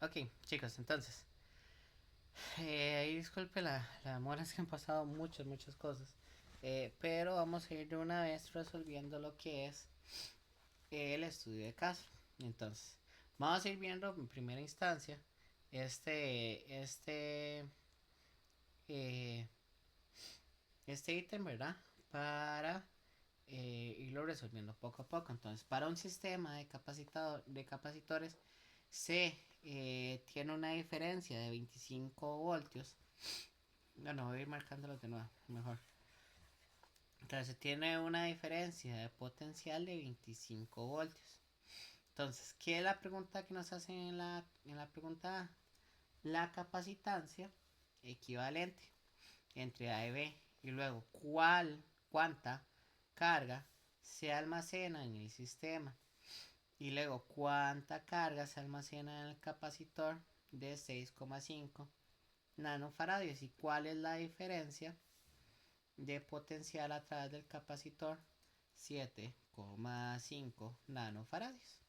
Ok, chicos, entonces, ahí disculpe la demora, es que han pasado muchas cosas. Pero vamos a ir de una vez resolviendo lo que es el estudio de caso. Entonces, vamos a ir viendo en primera instancia este, eh, este ítem, ¿verdad? Para irlo resolviendo poco a poco. Entonces, para un sistema de capacitores se tiene una diferencia de 25 voltios. Bueno, voy a ir marcándolos de nuevo, mejor. Entonces, se tiene una diferencia de potencial de 25 voltios. Entonces, ¿qué es la pregunta que nos hacen en la pregunta A? La capacitancia equivalente entre A y B. Y luego, cuánta carga se almacena en el sistema. Y luego, cuánta carga se almacena en el capacitor de 6,5 nanofaradios. Y cuál es la diferencia de potencial a través del capacitor 7,5 nanofaradios.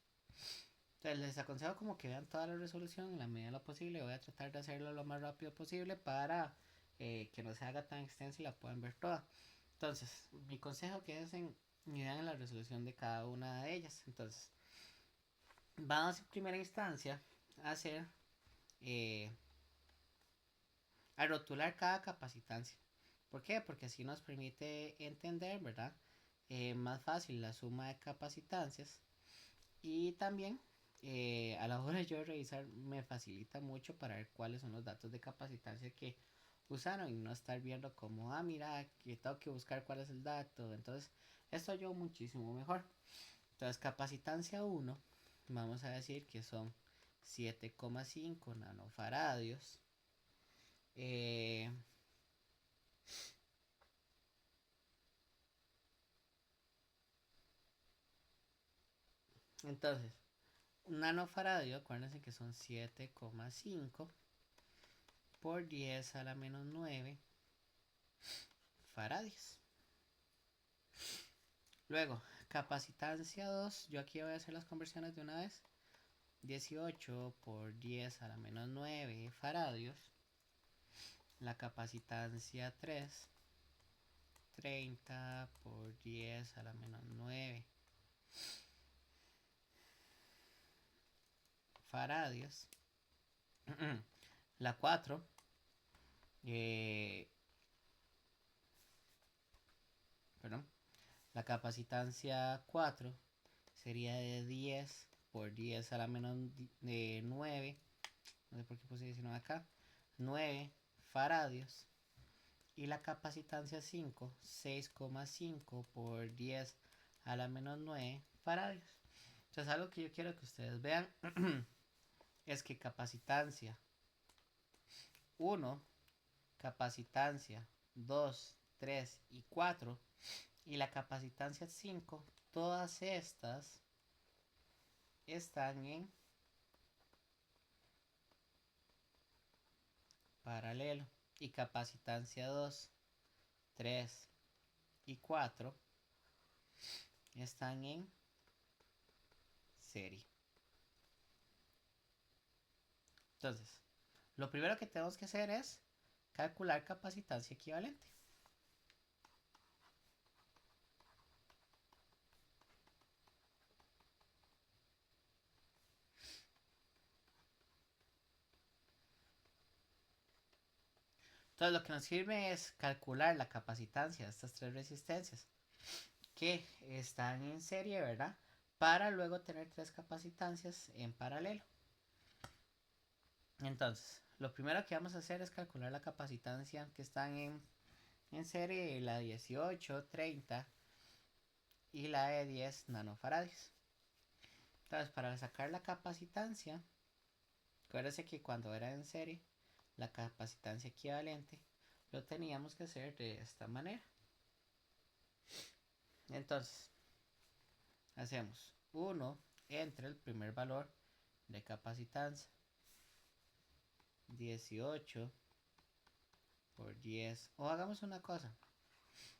Entonces les aconsejo como que vean toda la resolución en la medida de lo posible. Voy a tratar de hacerlo lo más rápido posible para que no se haga tan extensa y la puedan ver toda. Entonces, mi consejo que es y vean la resolución de cada una de ellas. Entonces, vamos en primera instancia a hacer eh, a rotular cada capacitancia. ¿Por qué? Porque así nos permite entender, ¿verdad? Más fácil la suma de capacitancias. Y también a la hora de yo revisar me facilita mucho para ver cuáles son los datos de capacitancia que usaron y no estar viendo como, mira, que tengo que buscar cuál es el dato. Entonces, esto yo muchísimo mejor. Entonces, capacitancia uno vamos a decir que son 7,5 nanofaradios. Eh, entonces, un nanofaradio, acuérdense que son 7,5 por 10 a la menos 9 faradios. Luego, capacitancia 2, yo aquí voy a hacer las conversiones de una vez. 18 por 10 a la menos 9 faradios. La capacitancia 3, 30 por 10 a la menos 9 faradios. La 4, eh, perdón, la capacitancia 4 sería de 10 por 10 a la menos de 9. No sé por qué puse 19 acá. 9 faradios. Y la capacitancia 5, 6,5 por 10 a la menos 9 faradios. Entonces algo que yo quiero que ustedes vean es que capacitancia 1, capacitancia 2, 3 y 4 y la capacitancia 5, todas estas están en paralelo. Y capacitancia 2, 3 y 4 están en serie. Entonces, lo primero que tenemos que hacer es calcular capacitancia equivalente. Entonces, lo que nos sirve es calcular la capacitancia de estas tres resistencias que están en serie, ¿verdad? Para luego tener tres capacitancias en paralelo. Entonces, lo primero que vamos a hacer es calcular la capacitancia que están en serie, la 18, 30 y la de 10 nanofaradios. Entonces, para sacar la capacitancia, acuérdense que cuando era en serie, la capacitancia equivalente lo teníamos que hacer de esta manera. Entonces, hacemos 1 entre el primer valor de capacitancia, 18 por 10. O hagamos una cosa,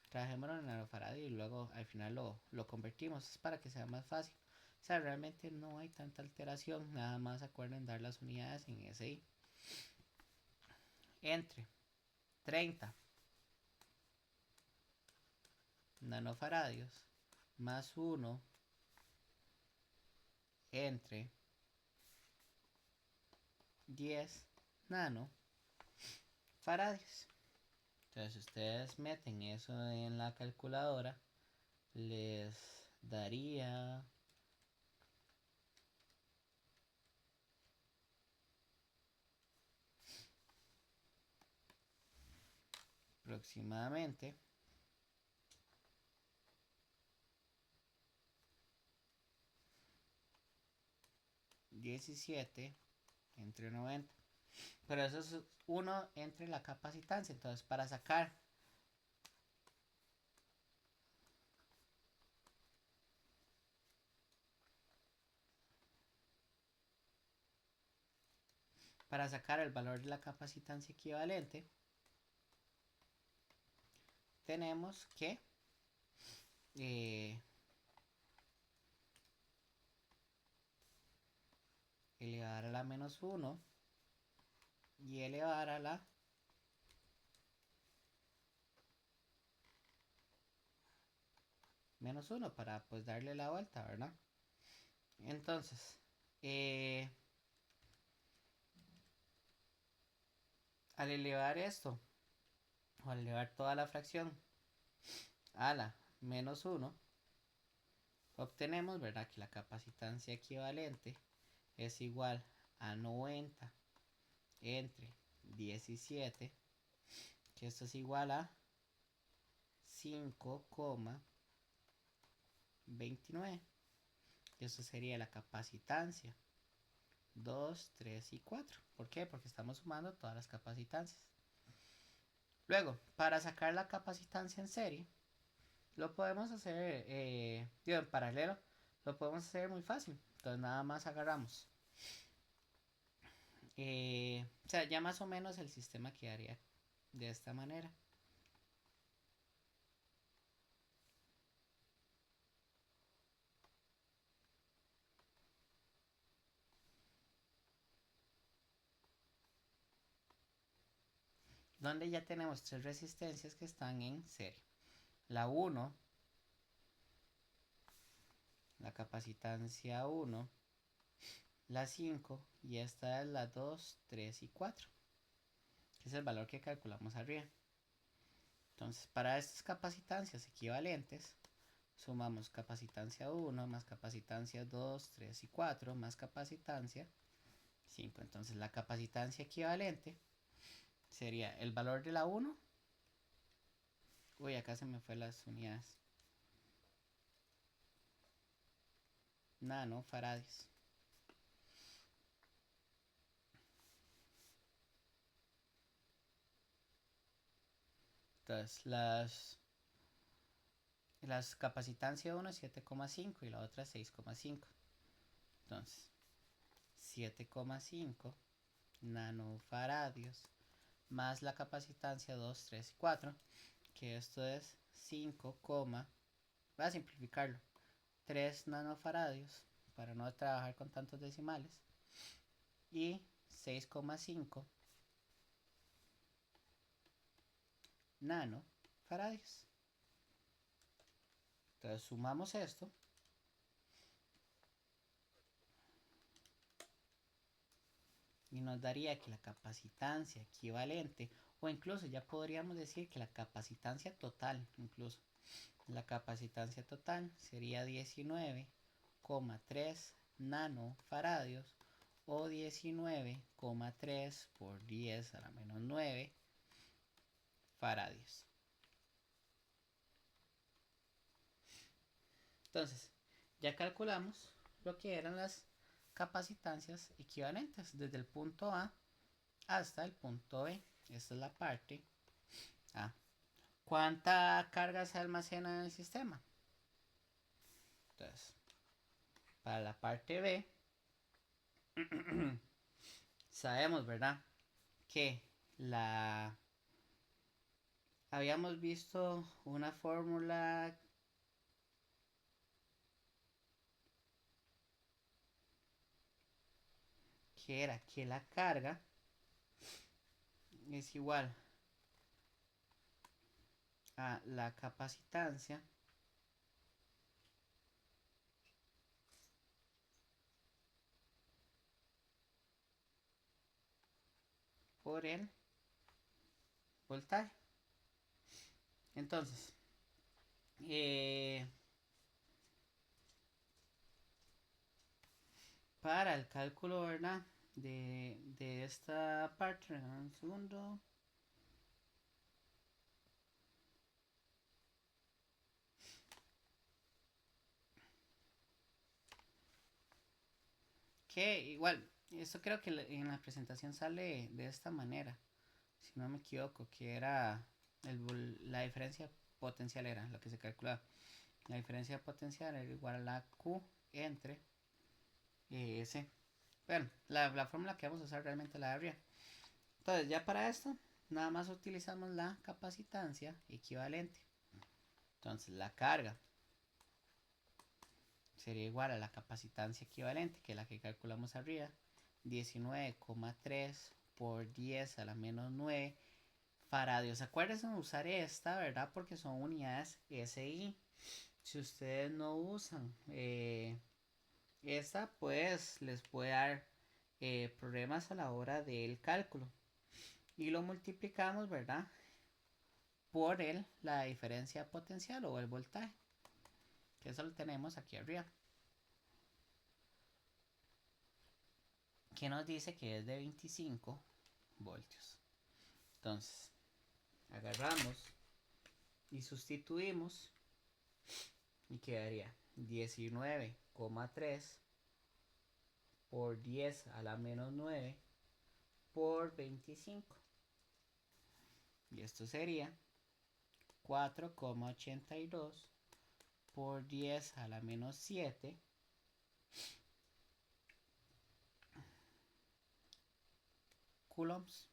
trabajémoslo en nanofaradio y luego al final lo convertimos. Es para que sea más fácil. sea, realmente no hay tanta alteración, nada más acuerden dar las unidades en SI. Entre 30 nanofaradios más 1 entre 10 nanofaradios. Entonces, si ustedes meten eso en la calculadora, les daría aproximadamente 17 entre 90. Pero eso es 1 entre la capacitancia. Entonces, para sacar el valor de la capacitancia equivalente, tenemos que elevar a la menos 1 y elevar a la menos 1 para pues darle la vuelta, ¿verdad? Entonces, al elevar esto, o al elevar toda la fracción a la menos 1, obtenemos, ¿verdad?, que la capacitancia equivalente es igual a 90 entre 17, que esto es igual a 5,29. Eso sería la capacitancia 2, 3 y 4. ¿Por qué? Porque estamos sumando todas las capacitancias. Luego, para sacar la capacitancia en serie, lo podemos hacer, en paralelo, lo podemos hacer muy fácil. Entonces nada más agarramos. O sea, ya más o menos el sistema quedaría de esta manera. Donde ya tenemos tres resistencias que están en serie. La 1, la capacitancia 1, la 5 y esta es la 2, 3 y 4, que es el valor que calculamos arriba. Entonces, para estas capacitancias equivalentes, sumamos capacitancia 1 más capacitancia 2, 3 y 4 más capacitancia 5. Entonces, la capacitancia equivalente sería el valor de la 1. Uy, acá se me fue las unidades. Nanofaradios. Entonces, las capacitancia 1 es 7,5 y la otra 6,5. Entonces, 7,5 nanofaradios más la capacitancia 2, 3 y 4, que esto es 5, voy a simplificarlo, 3 nanofaradios para no trabajar con tantos decimales y 6,5 nanofaradios. Entonces sumamos esto y nos daría que la capacitancia equivalente, o incluso ya podríamos decir que la capacitancia total, incluso la capacitancia total sería 19,3 nanofaradios o 19,3 por 10 a la menos 9 faradios. Entonces, ya calculamos lo que eran las capacitancias equivalentes desde el punto A hasta el punto B. Esta es la parte A. ¿Cuánta carga se almacena en el sistema? Entonces, para la parte B, sabemos, ¿verdad?, que habíamos visto una fórmula que era que la carga es igual a la capacitancia por el voltaje. Entonces, para el cálculo, ¿verdad? De esta parte, un segundo. Que igual, esto creo que en la presentación sale de esta manera, si no me equivoco, que era la diferencia potencial era lo que se calculaba. La diferencia potencial era igual a la Q entre S. Bueno, la fórmula que vamos a usar realmente la de arriba. Entonces, ya para esto, nada más utilizamos la capacitancia equivalente. Entonces, la carga sería igual a la capacitancia equivalente, que es la que calculamos arriba, 19,3 por 10 a la menos 9 faradios. Acuérdense de usar esta, ¿verdad? Porque son unidades SI. Si ustedes no usan esta, pues les puede dar problemas a la hora del cálculo. Y lo multiplicamos, ¿verdad? Por la diferencia potencial o el voltaje. Que eso lo tenemos aquí arriba. Que nos dice que es de 25 voltios. Entonces, agarramos y sustituimos y quedaría 19,3 por 10 a la menos 9 por 25. Y esto sería 4,82 por 10 a la menos 7 coulombs.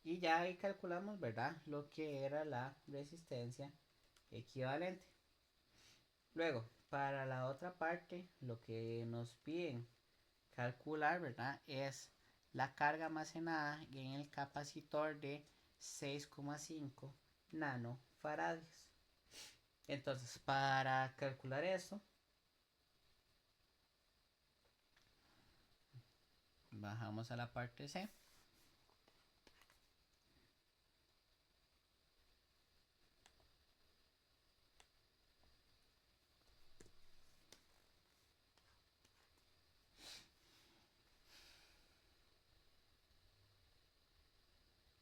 Y ya ahí calculamos, ¿verdad? Lo que era la resistencia equivalente. Luego, para la otra parte, lo que nos piden calcular, ¿verdad? Es la carga almacenada en el capacitor de 6,5 nanofaradios. Entonces, para calcular eso, bajamos a la parte C.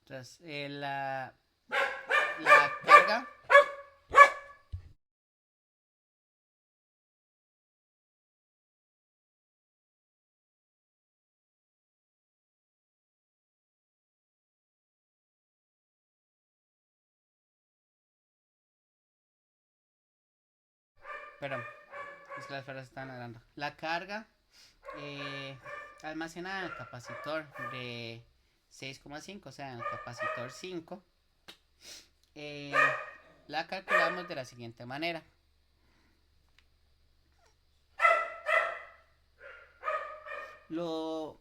Entonces, la carga. Perdón, es que las esferas están hablando. La carga almacenada en el capacitor de 6,5, o sea, en el capacitor 5, eh, la calculamos de la siguiente manera. Lo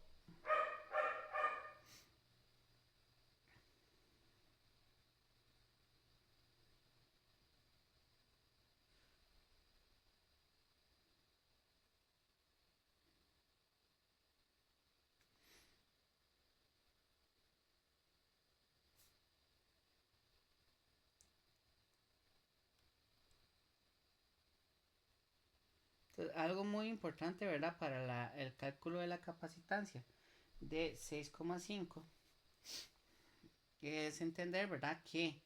algo muy importante, ¿verdad? Para el cálculo de la capacitancia de 6,5 es entender, ¿verdad? Que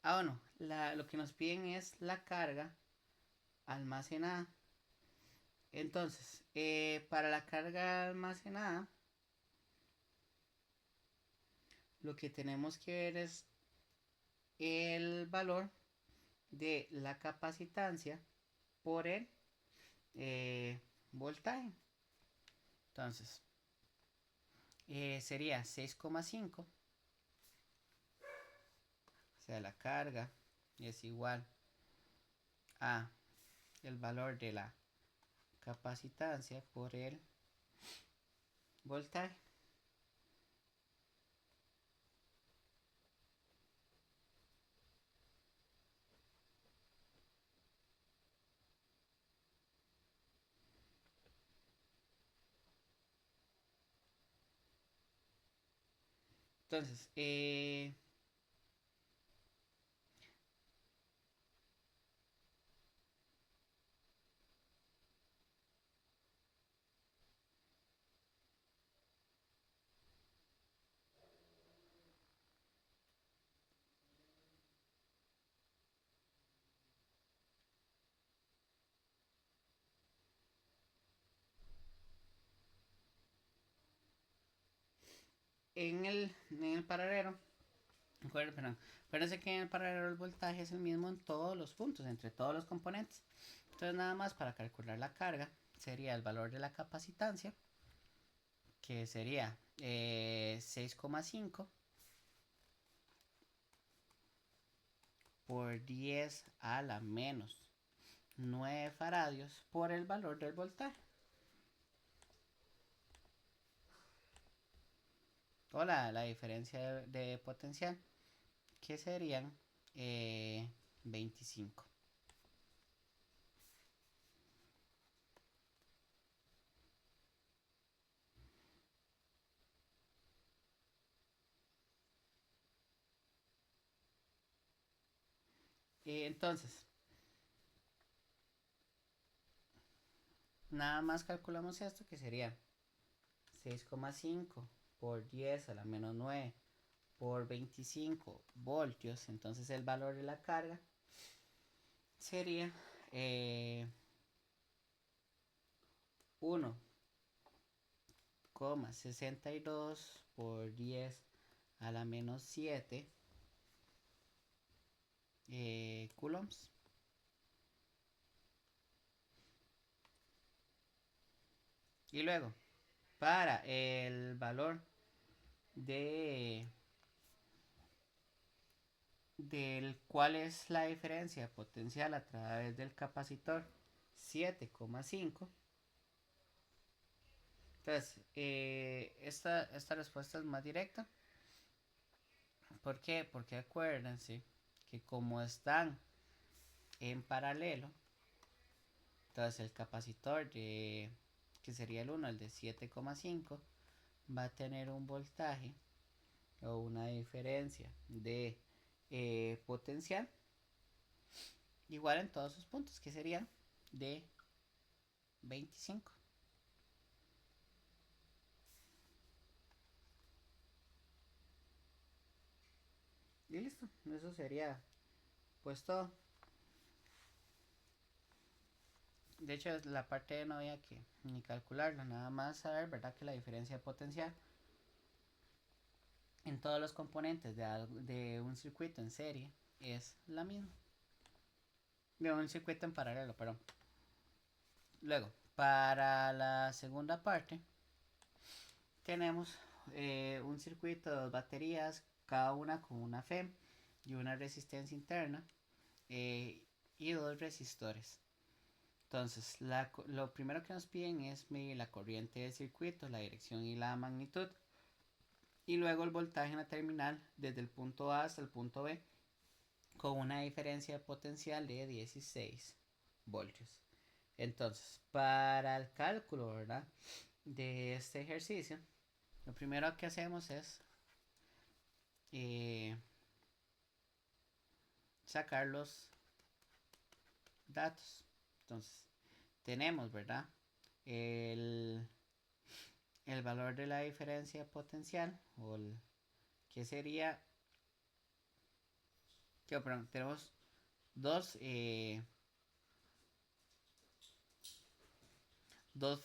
bueno, lo que nos piden es la carga almacenada. Entonces, para la carga almacenada, lo que tenemos que ver es el valor de la capacitancia por el voltaje. Entonces, sería 6,5 sea, la carga es igual a el valor de la capacitancia por el voltaje. Entonces, en el paralelo, acuérdense que en el paralelo el voltaje es el mismo en todos los puntos, entre todos los componentes. Entonces nada más para calcular la carga sería el valor de la capacitancia, que sería 6,5 por 10 a la menos 9 faradios por el valor del voltaje. O la diferencia de potencial, que serían 25. Entonces, nada más calculamos esto, que sería 6,5 por 10 a la menos 9 por 25 voltios. Entonces el valor de la carga sería 1,62 por 10 a la menos 7 coulombs. Y luego, para el valor de del cuál es la diferencia potencial a través del capacitor, 7,5. Entonces, esta respuesta es más directa. ¿Por qué? Porque acuérdense que como están en paralelo, entonces el capacitor que sería el 1, el de 7,5, va a tener un voltaje o una diferencia de potencial igual en todos sus puntos, que serían de 25. Y listo, eso sería pues todo. De hecho, la parte no había que ni calcularla, nada más saber, ¿verdad? Que la diferencia de potencial en todos los componentes de un circuito en serie es la misma. De un circuito en paralelo, perdón. Luego, para la segunda parte, tenemos un circuito de dos baterías, cada una con una FEM y una resistencia interna, y dos resistores. Entonces, lo primero que nos piden es medir la corriente del circuito, la dirección y la magnitud. Y luego el voltaje en la terminal desde el punto A hasta el punto B, con una diferencia potencial de 16 voltios. Entonces, para el cálculo, ¿verdad?, de este ejercicio, lo primero que hacemos es eh, sacar los datos. Entonces, tenemos, ¿verdad?, el, el valor de la diferencia potencial, o que sería, perdón, tenemos dos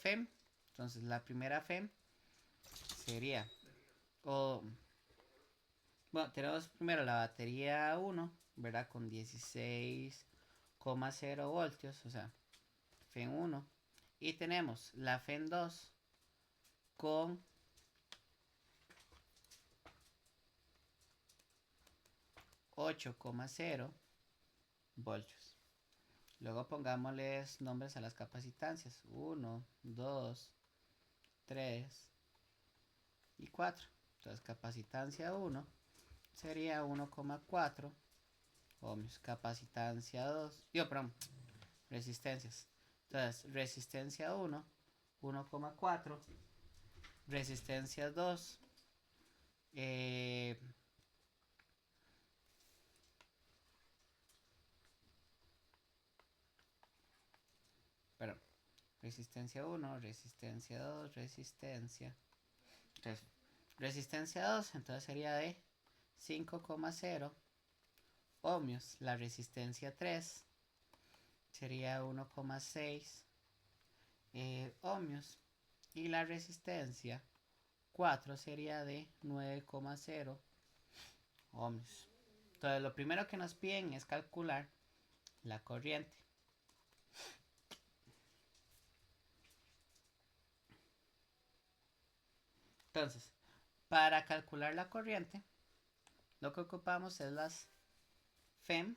FEM. Entonces, la primera FEM sería, bueno, tenemos primero la batería 1, ¿verdad? Con 16,0 voltios, o sea, FEM 1. Y tenemos la FEM 2 con 8,0 voltios. Luego pongámosles nombres a las capacitancias. 1, 2, 3 y 4. Entonces capacitancia 1 sería 1,4 ohmios. Capacitancia 2, perdón, resistencias. Entonces resistencia 1, 1,4. Resistencia 2, perdón, resistencia 1, resistencia 2, resistencia. Entonces, resistencia 2, entonces sería de 5,0 ohmios. La resistencia 3 sería 1,6 ohmios. Y la resistencia 4 sería de 9,0 ohmios. Entonces, lo primero que nos piden es calcular la corriente. Entonces, para calcular la corriente, lo que ocupamos es las FEM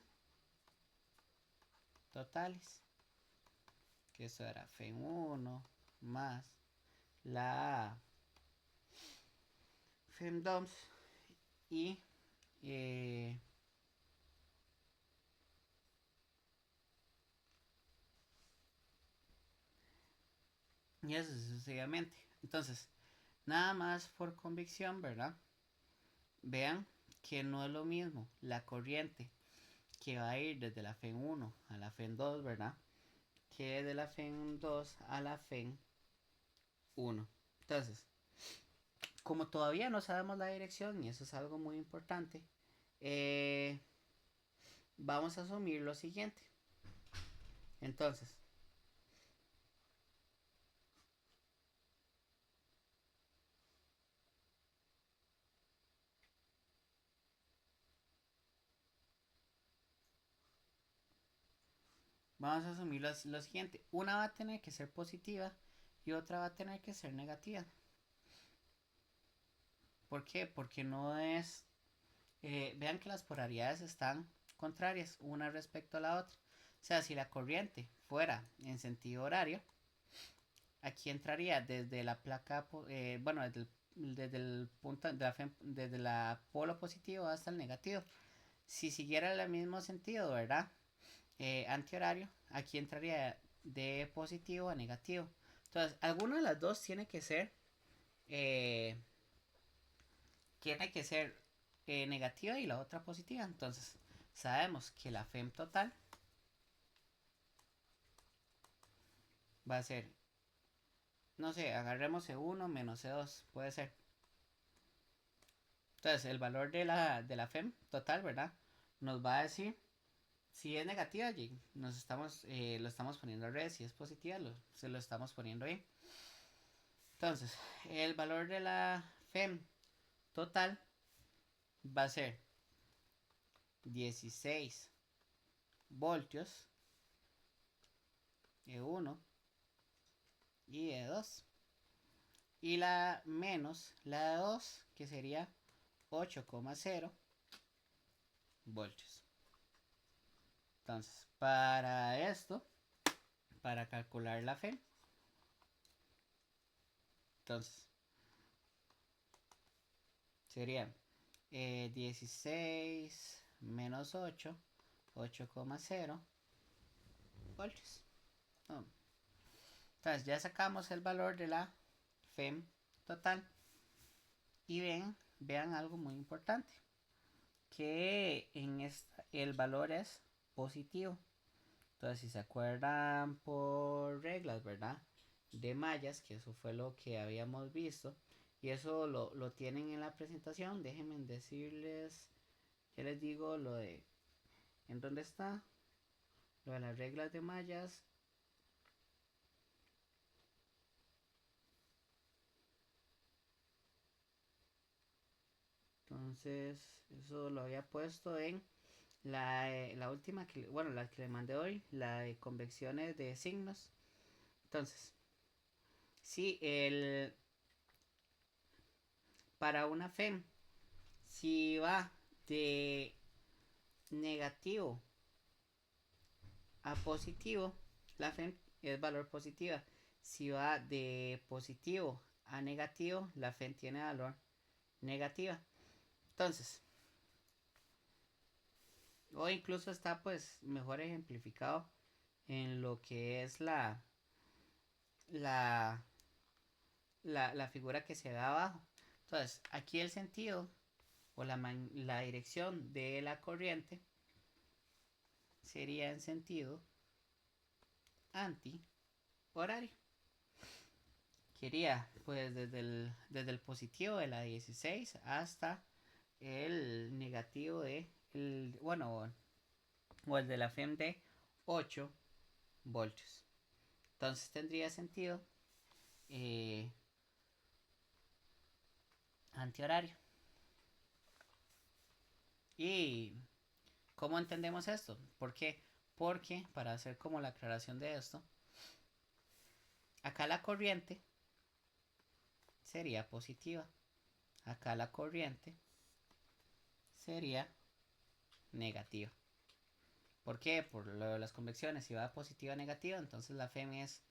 totales, que eso era FEM 1 más la FEM 2 y eso sucesivamente. Entonces, nada más por convicción, ¿verdad? Vean que no es lo mismo la corriente que va a ir desde la FEM 1 a la FEM 2, ¿verdad? Que de la FEM 2 a la FEM 1. Entonces, como todavía no sabemos la dirección, y eso es algo muy importante, vamos a asumir lo siguiente. Entonces, vamos a asumir lo siguiente. Una va a tener que ser positiva y otra va a tener que ser negativa. ¿Por qué? Porque no es... vean que las polaridades están contrarias una respecto a la otra. O sea, si la corriente fuera en sentido horario, aquí entraría desde la placa, bueno, desde el punto de desde la polo positivo hasta el negativo. Si siguiera el mismo sentido, ¿verdad? Antihorario, aquí entraría de positivo a negativo. Entonces, alguna de las dos eh, tiene que ser negativa y la otra positiva. Entonces, sabemos que la FEM total va a ser, no sé, agarremos E1 menos E2, puede ser. Entonces, el valor de la FEM total, ¿verdad? Nos va a decir si es negativa, lo estamos poniendo al revés. Si es positiva, se lo estamos poniendo ahí. Entonces, el valor de la FEM total va a ser 16 voltios E1 y E2. Y la menos la E2, que sería 8,0 voltios. Entonces, para esto, para calcular la FEM, entonces sería 16 menos 8, 8,0 voltios. Oh. Entonces ya sacamos el valor de la FEM total. Y vean algo muy importante. Que en esta el valor es positivo. Entonces si se acuerdan por reglas, ¿verdad? De mallas, que eso fue lo que habíamos visto. Y eso lo tienen en la presentación. Déjenme decirles, ya les digo lo de, ¿en dónde está? Lo de las reglas de mallas. Entonces, eso lo había puesto en la última, bueno, la que le mandé hoy, la de convecciones de signos. Entonces, si para una FEM, si va de negativo a positivo, la FEM es valor positiva. Si va de positivo a negativo, la FEM tiene valor negativa. Entonces, o incluso está pues mejor ejemplificado en lo que es la, la figura que se da abajo. Entonces, aquí el sentido o la dirección de la corriente sería en sentido anti-horario. Quería pues desde el positivo de la 16 hasta el negativo de bueno, o el de la FEM de 8 voltios. Entonces tendría sentido antihorario. ¿Y cómo entendemos esto? ¿Por qué? Porque para hacer como la aclaración de esto, acá la corriente sería positiva, acá la corriente sería negativa. ¿Por qué? Por lo de las convecciones. Si va de positiva a negativa, entonces la FEM es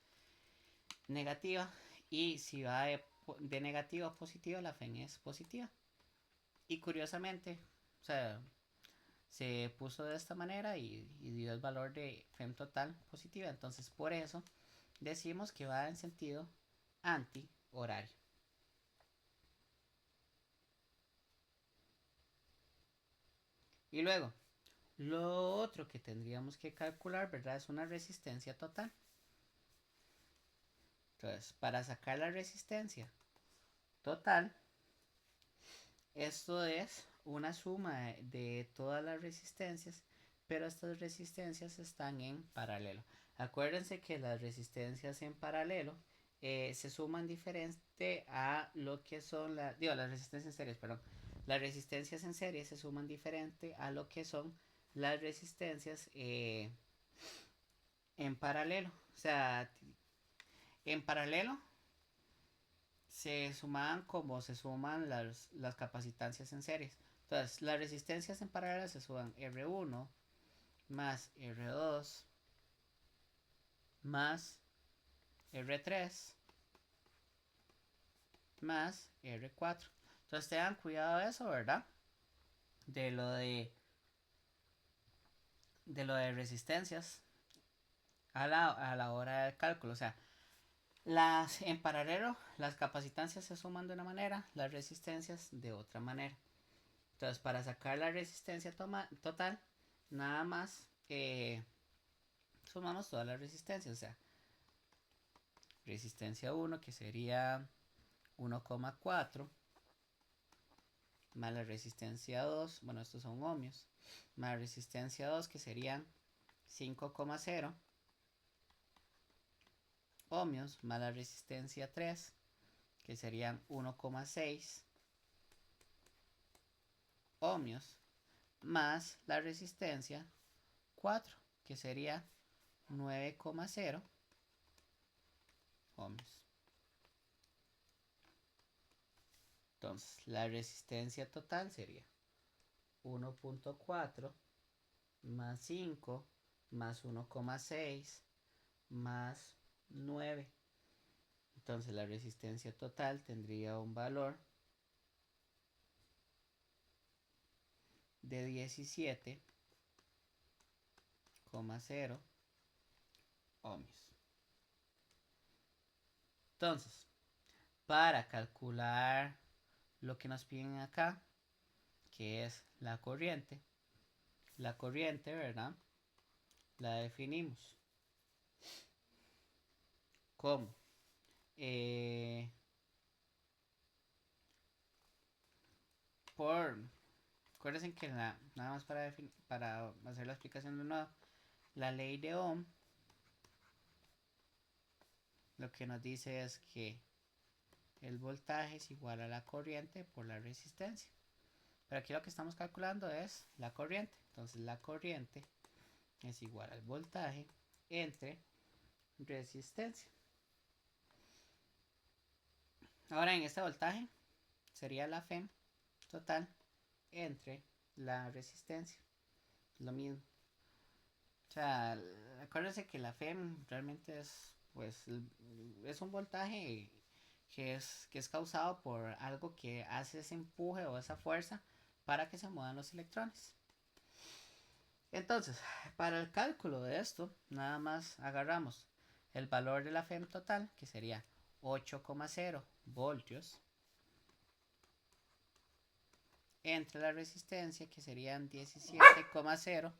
negativa. Y si va de negativa a positiva, la FEM es positiva. Y curiosamente, o sea, se puso de esta manera y dio el valor de FEM total positiva. Entonces por eso decimos que va en sentido anti-horario. Y luego, lo otro que tendríamos que calcular, ¿verdad? Es una resistencia total. Entonces, para sacar la resistencia total, esto es una suma de todas las resistencias, pero estas resistencias están en paralelo. Acuérdense que las resistencias en paralelo se suman diferente a lo que son las resistencias en series, perdón. Las resistencias en serie se suman diferente a lo que son las resistencias en paralelo. O sea, en paralelo se suman como se suman las capacitancias en series. Entonces, las resistencias en paralelo se suman R1 más R2 más R3 más R4. Entonces, tengan cuidado de eso, ¿verdad? De lo de resistencias a la hora del cálculo. O sea, en paralelo, las capacitancias se suman de una manera, las resistencias de otra manera. Entonces, para sacar la resistencia total, nada más sumamos todas las resistencias. O sea, resistencia 1 que sería 1,4 más la resistencia 2, bueno, estos son ohmios, más la resistencia 2 que serían 5,0 ohmios, más la resistencia 3 que serían 1,6 ohmios, más la resistencia 4 que sería 9,0 ohmios. Entonces, la resistencia total sería 1,4 más 5 más 1,6 más 9. Entonces, la resistencia total tendría un valor de 17,0 ohmios. Entonces, para calcular lo que nos piden acá, que es la corriente, ¿verdad? La definimos como acuérdense que nada más para hacer la explicación de nuevo, la ley de Ohm lo que nos dice es que el voltaje es igual a la corriente por la resistencia. Pero aquí lo que estamos calculando es la corriente. Entonces la corriente es igual al voltaje entre resistencia. Ahora en este voltaje sería la FEM total entre la resistencia. lo mismo. O sea, acuérdense que la FEM realmente es, pues, es un voltaje que es causado por algo que hace ese empuje o esa fuerza para que se muevan los electrones. Entonces, para el cálculo de esto, nada más agarramos el valor de la FEM total, que sería 8,0 voltios, entre la resistencia, que serían 17,0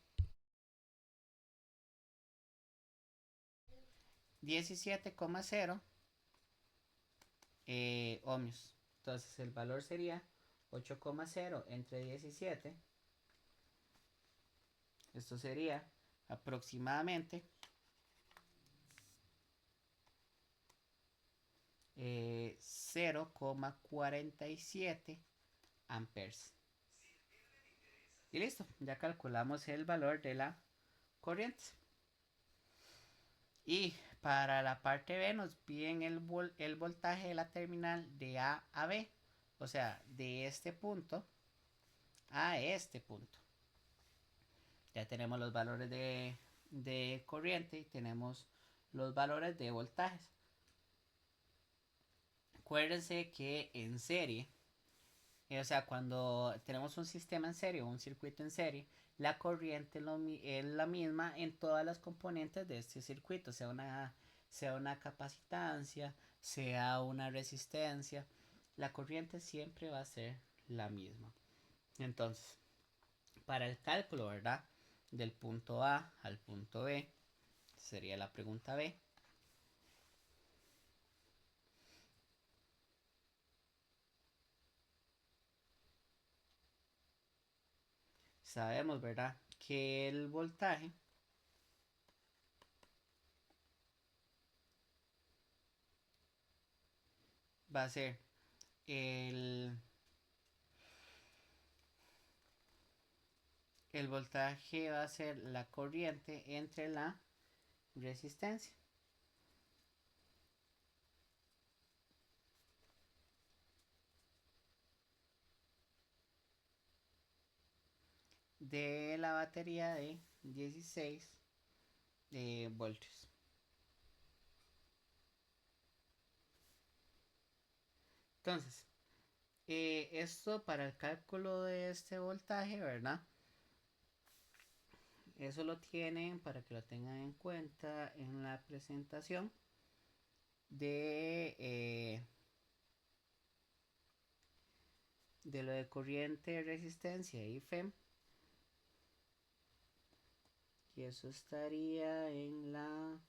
ohmios. Entonces el valor sería 8,0 entre 17. Esto sería aproximadamente 0,47 amperes. Y listo, ya calculamos el valor de la corriente. Y para la parte B nos piden el voltaje de la terminal de A a B. O sea, de este punto a este punto. Ya tenemos los valores de corriente y tenemos los valores de voltajes. Acuérdense que en serie, o sea, cuando tenemos un sistema en serie o un circuito en serie, la corriente es la misma en todas las componentes de este circuito, sea una capacitancia, sea una resistencia, la corriente siempre va a ser la misma. Entonces, para el cálculo, ¿verdad? Del punto A al punto B, sería la pregunta B. Sabemos, ¿verdad? Que el voltaje va a ser el, el voltaje va a ser la corriente entre la resistencia. De la batería de 16 voltios. Entonces, esto para el cálculo de este voltaje, ¿verdad? Eso lo tienen para que lo tengan en cuenta en la presentación de lo de corriente, resistencia y FEM. Y eso estaría en la...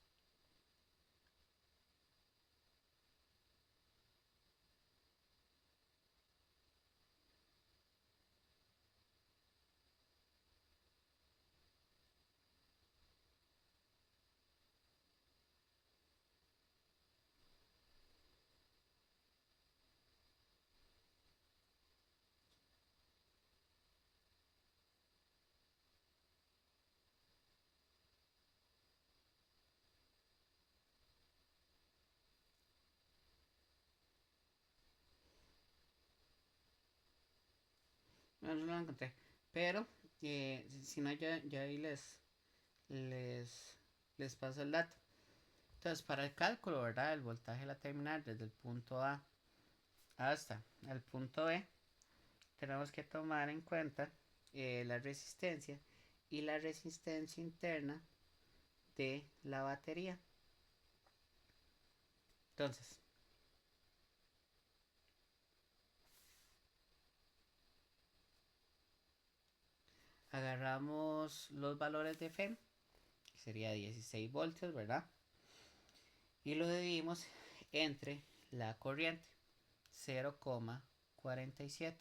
No, no lo encontré. Pero, si no, ya ahí les, les paso el dato. Entonces, para el cálculo, ¿verdad? El voltaje de la terminal desde el punto A hasta el punto B, tenemos que tomar en cuenta la resistencia y la resistencia interna de la batería. Entonces, agarramos los valores de FEM, que sería 16 voltios, ¿verdad? Y lo dividimos entre la corriente, 0,47.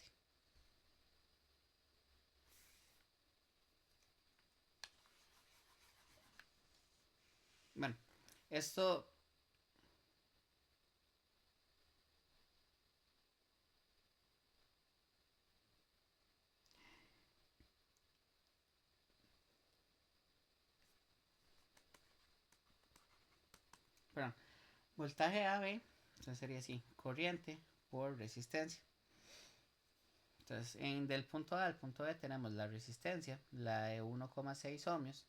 Bueno, esto, perdón, voltaje AB, entonces sería así, corriente por resistencia. Entonces, del punto A al punto B tenemos la resistencia, la de 1,6 ohmios,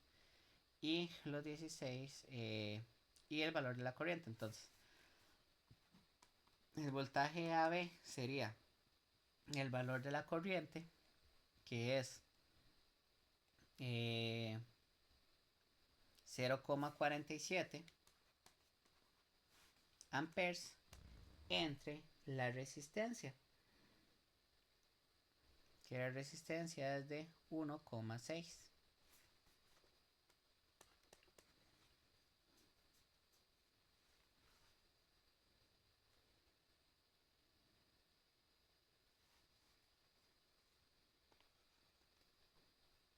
y los 16 y el valor de la corriente. Entonces, el voltaje AB sería el valor de la corriente, que es 0,47 amperes, entre la resistencia, que la resistencia es de 1,6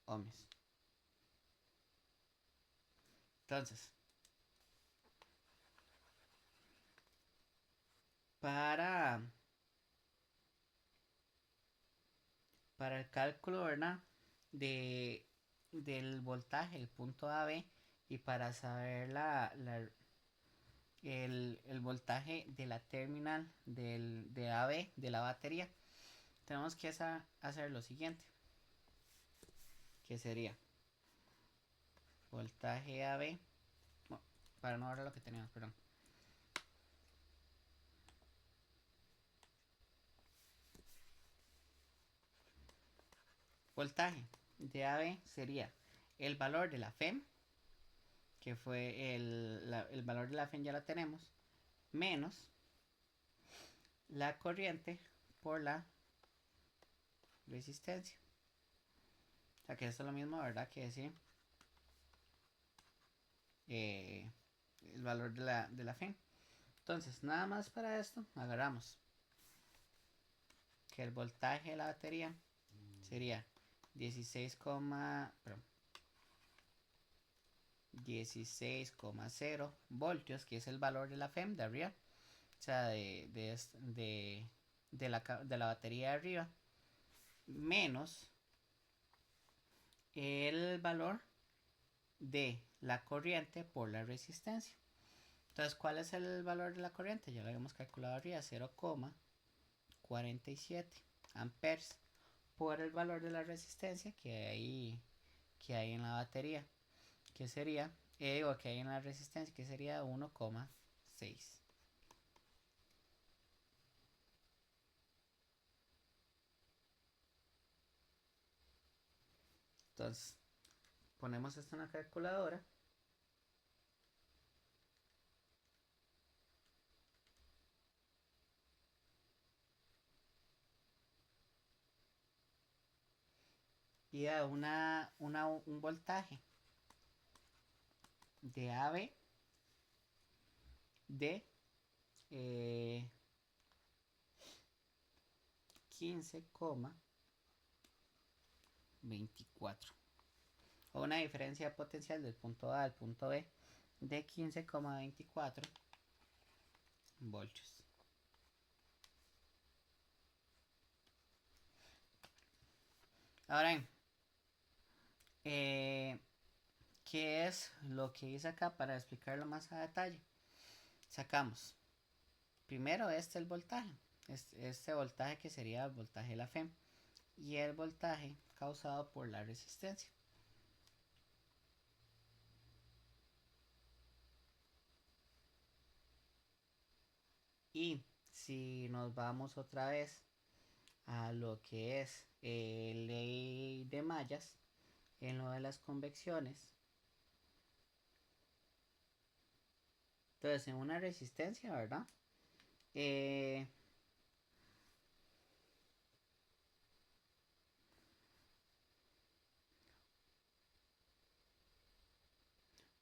ohmios. Entonces, para, para el cálculo, ¿verdad? Del voltaje, el punto AB, y para saber el voltaje de la terminal de AB de la batería, tenemos que hacer lo siguiente, que sería voltaje AB, no, para no ver lo que teníamos, perdón. Voltaje de AB sería el valor de la FEM, que fue el valor de la FEM, ya la tenemos, menos la corriente por la resistencia. O sea que esto es lo mismo, ¿verdad? Que decir el valor de la FEM. Entonces, nada más para esto, agarramos que el voltaje de la batería sería 16,0 voltios, que es el valor de la FEM de arriba, o sea, de la batería de arriba, menos el valor de la corriente por la resistencia. Entonces, ¿cuál es el valor de la corriente? Ya lo habíamos calculado arriba, 0,47 amperes por el valor de la resistencia que hay en la batería, que sería, o que hay en la resistencia, que sería 1,6. Entonces, ponemos esto en la calculadora. Y da un voltaje de AB de 15,24, o una diferencia potencial del punto A al punto B de 15,24 voltios. Ahora bien, ¿qué es lo que hice acá para explicarlo más a detalle? Sacamos primero el voltaje, este voltaje que sería el voltaje de la FEM, y el voltaje causado por la resistencia. Y si nos vamos otra vez a lo que es ley de mallas, en lo de las convecciones, entonces en una resistencia, ¿verdad? Eh,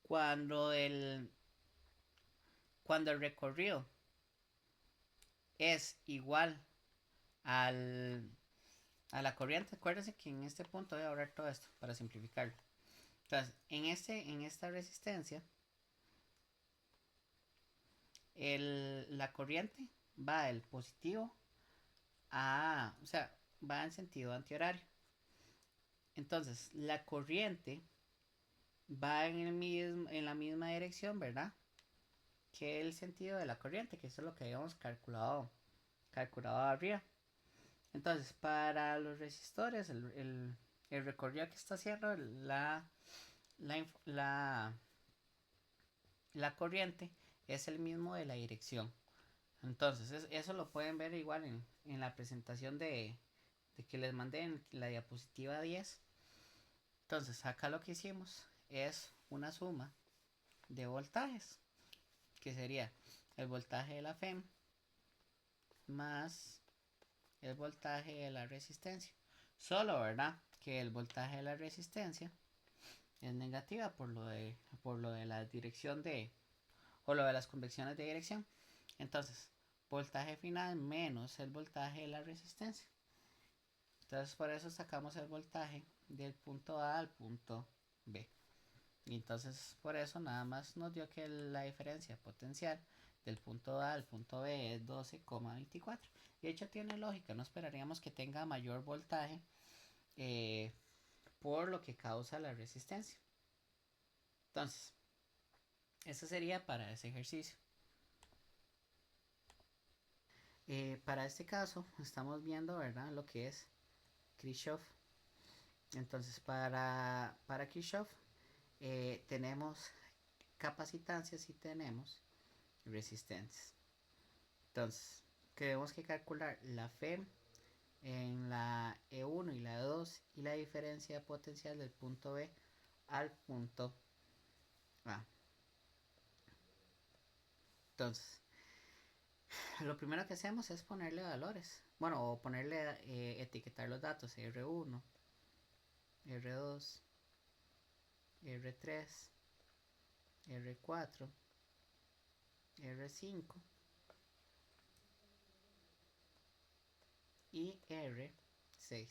cuando el cuando el recorrido es igual al, a la corriente, acuérdense que en este punto voy a ahorrar todo esto para simplificarlo. Entonces, en esta resistencia, la corriente va del positivo o sea, va en sentido antihorario. Entonces, la corriente va en la misma dirección, ¿verdad? Que el sentido de la corriente, que eso es lo que habíamos calculado arriba. Entonces, para los resistores, el recorrido que está haciendo la, la, la corriente es el mismo de la dirección. Entonces, eso lo pueden ver igual en la presentación de que les mandé en la diapositiva 10. Entonces, acá lo que hicimos es una suma de voltajes, que sería el voltaje de la FEM más el voltaje de la resistencia. Solo, ¿verdad? Que el voltaje de la resistencia es negativa por lo de la dirección o lo de las convecciones de dirección. Entonces, voltaje final menos el voltaje de la resistencia. Entonces, por eso sacamos el voltaje del punto A al punto B. Y entonces, por eso nada más nos dio que la diferencia potencial del punto A al punto B es 12,24. De hecho, tiene lógica, no esperaríamos que tenga mayor voltaje eh, por lo que causa la resistencia. Entonces, eso sería para ese ejercicio. Para este caso, estamos viendo, ¿verdad? Lo que es Kirchhoff. Entonces, para Kirchhoff, tenemos capacitancias y tenemos resistencias. Entonces, tenemos que calcular la FEM en la E1 y la E2 y la diferencia potencial del punto B al punto A. Entonces, lo primero que hacemos es ponerle valores. Bueno, o ponerle, etiquetar los datos. R1, R2, R3, R4, R5 y R6.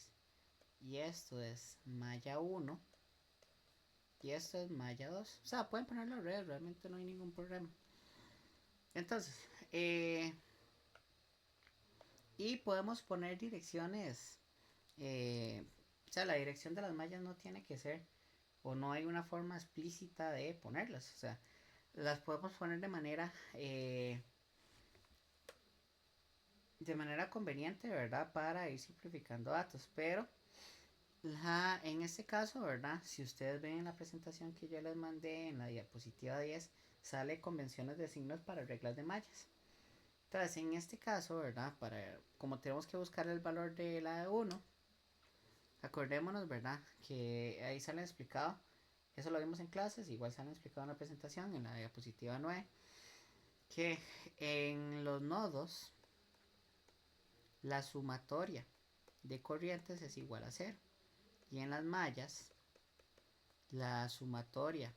Y esto es malla 1 y esto es malla 2. O sea, pueden ponerlo al revés, realmente no hay ningún problema. Entonces, y podemos poner direcciones. O sea, la dirección de las mallas no tiene que ser, o no hay una forma explícita de ponerlas. O sea, las podemos poner de manera conveniente, ¿verdad? Para ir simplificando datos. Pero en este caso, ¿verdad? Si ustedes ven en la presentación que yo les mandé en la diapositiva 10, sale convenciones de signos para reglas de mallas. Entonces, en este caso, ¿verdad? Como tenemos que buscar el valor de la 1, acordémonos, ¿verdad? Que ahí sale explicado. Eso lo vimos en clases, igual sale explicado en la presentación, en la diapositiva 9, que en los nodos la sumatoria de corrientes es igual a 0. Y en las mallas la sumatoria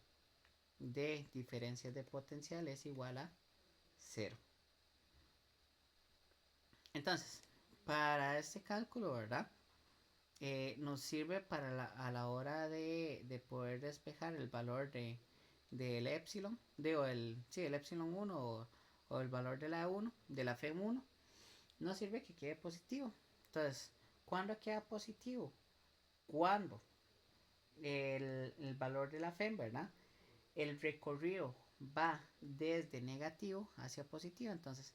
de diferencias de potencial es igual a 0. Entonces, para este cálculo, ¿verdad? Nos sirve a la hora de poder despejar el valor del epsilon, el epsilon 1 o el valor de la 1, de la FEM 1, nos sirve que quede positivo. Entonces, ¿cuándo queda positivo? Cuando el valor de la FEM, ¿verdad? El recorrido va desde negativo hacia positivo. Entonces,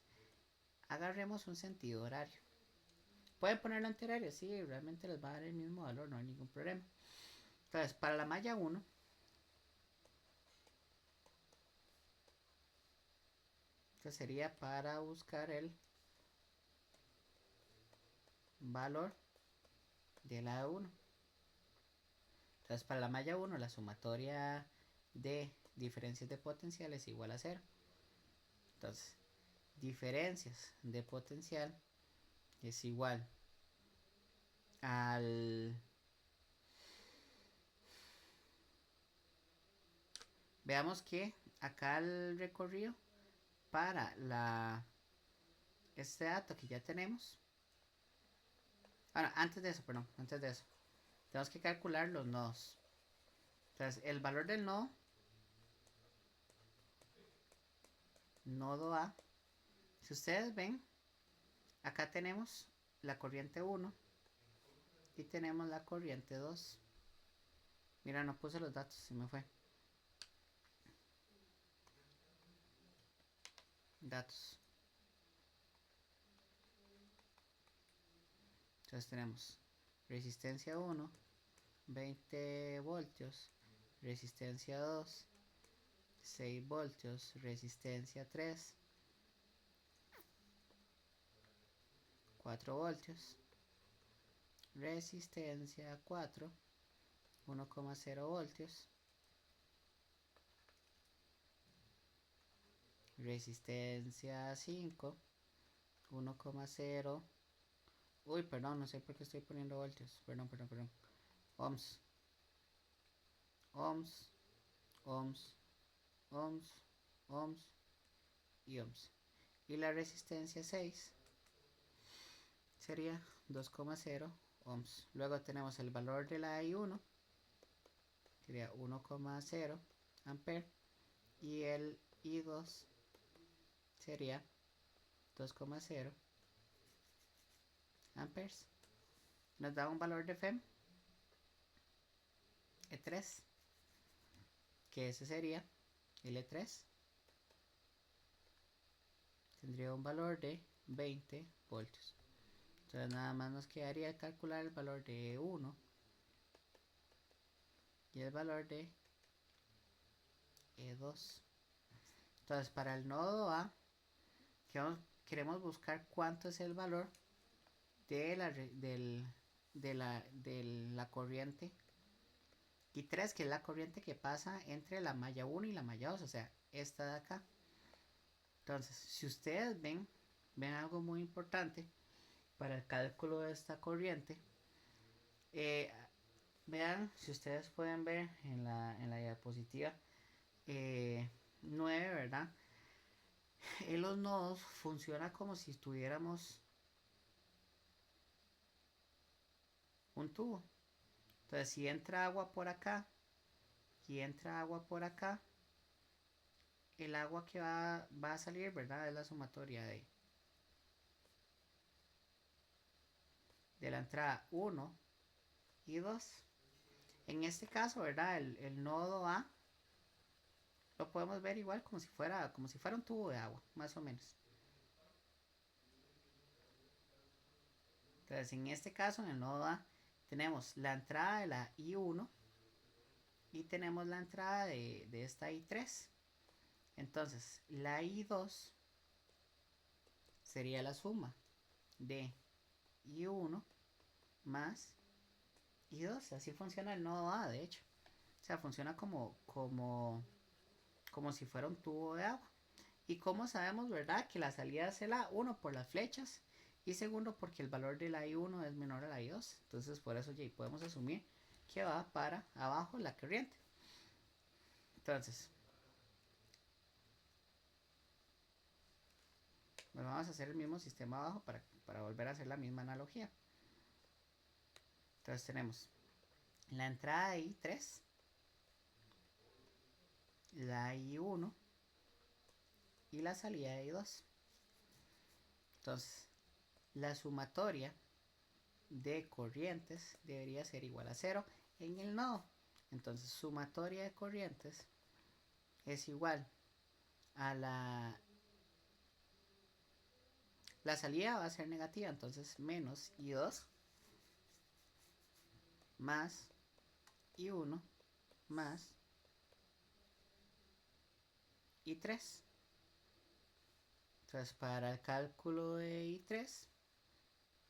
agarremos un sentido horario. Pueden ponerlo antihorario, sí, realmente les va a dar el mismo valor, no hay ningún problema. Entonces, para la malla 1, que sería para buscar el valor de la 1. Entonces, para la malla 1, la sumatoria de diferencias de potencial es igual a 0. Entonces, diferencias de potencial es igual al... Veamos que acá el recorrido para este dato que ya tenemos. Ahora, antes de eso, tenemos que calcular los nodos. Entonces, el valor del nodo A, si ustedes ven, acá tenemos la corriente 1 y tenemos la corriente 2. Mira, no puse los datos, se me fue. Datos. Entonces tenemos resistencia 1, 20 voltios, resistencia 2, 6 voltios, resistencia 3, 4 voltios, resistencia 4, 1,0 voltios, resistencia 5, 1,0. Uy, perdón, no sé por qué estoy poniendo voltios. Perdón. Ohms, ohms, ohms, ohms, ohms y ohms. Y la resistencia 6 sería 2,0 ohms. Luego tenemos el valor de la I1, sería 1,0 ampere. Y el I2 sería 2,0 amperes. Nos da un valor de FEM E3, que ese sería el E3. Tendría un valor de 20 voltios. Entonces nada más nos quedaría calcular el valor de E1 y el valor de E2. Entonces para el nodo A queremos buscar cuánto es el valor de la corriente I3, que es la corriente que pasa entre la malla 1 y la malla 2, o sea, esta de acá. Entonces, si ustedes ven algo muy importante para el cálculo de esta corriente, vean, si ustedes pueden ver en la diapositiva 9, ¿verdad? En los nodos funciona como si tuviéramos un tubo. Entonces, si entra agua por acá y entra agua por acá, el agua que va a salir, ¿verdad? Es la sumatoria de la entrada 1 y 2. En este caso, ¿verdad? El nodo A lo podemos ver igual como si fuera un tubo de agua, más o menos. Entonces, en este caso, en el nodo A, tenemos la entrada de la I1 y tenemos la entrada de esta I3. Entonces, la I2 sería la suma de I1 más I2. Así funciona el nodo A, de hecho. O sea, funciona como si fuera un tubo de agua. Y como sabemos, ¿verdad? Que la salida es la 1 por las flechas y segundo porque el valor de la I1 es menor a la I2. Entonces por eso ya podemos asumir que va para abajo la corriente. Entonces, pues vamos a hacer el mismo sistema abajo para volver a hacer la misma analogía. Entonces tenemos la entrada de I3, la I1 y la salida de I2. Entonces, la sumatoria de corrientes debería ser igual a 0 en el nodo. Entonces, sumatoria de corrientes es igual a la salida va a ser negativa, entonces menos I2 más I1 más I3. Entonces para el cálculo de I3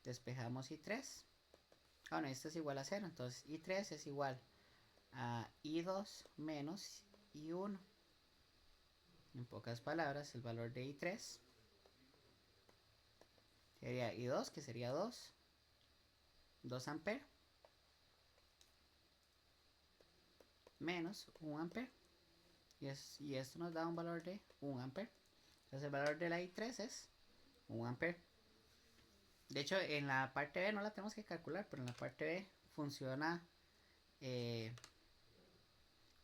despejamos I3. Bueno, esto es igual a 0, entonces I3 es igual a I2 menos I1. En pocas palabras, el valor de I3 sería I2, que sería 2 amperes, menos 1 ampere. Y esto nos da un valor de 1 ampere. Entonces el valor de la I3 es 1 ampere. De hecho, en la parte B no la tenemos que calcular, pero en la parte B funciona de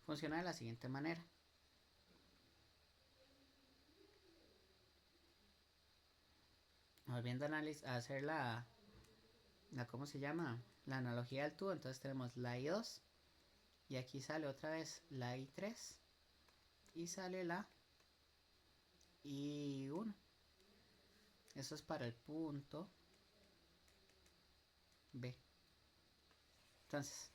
la siguiente manera. Volviendo a hacer ¿cómo se llama? La analogía del tubo. Entonces tenemos la I2 y aquí sale otra vez la I3 y sale la I1. Eso es para el punto B. Entonces,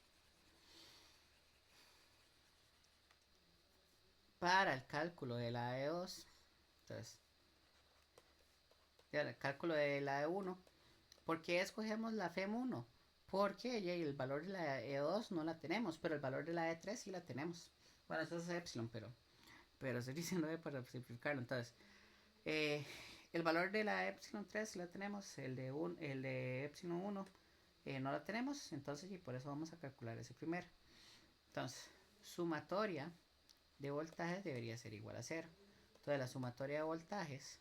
para el cálculo de la E2, entonces, el cálculo de la E1, ¿por qué escogemos la FEM1? Porque el valor de la E2 no la tenemos, pero el valor de la E3 sí la tenemos. Bueno, eso es epsilon, pero estoy diciendo para simplificarlo. Entonces, eh, el valor de la epsilon 3 la tenemos, el de epsilon 1 no la tenemos, entonces y por eso vamos a calcular ese primero. Entonces, sumatoria de voltajes debería ser igual a 0. Entonces, la sumatoria de voltajes,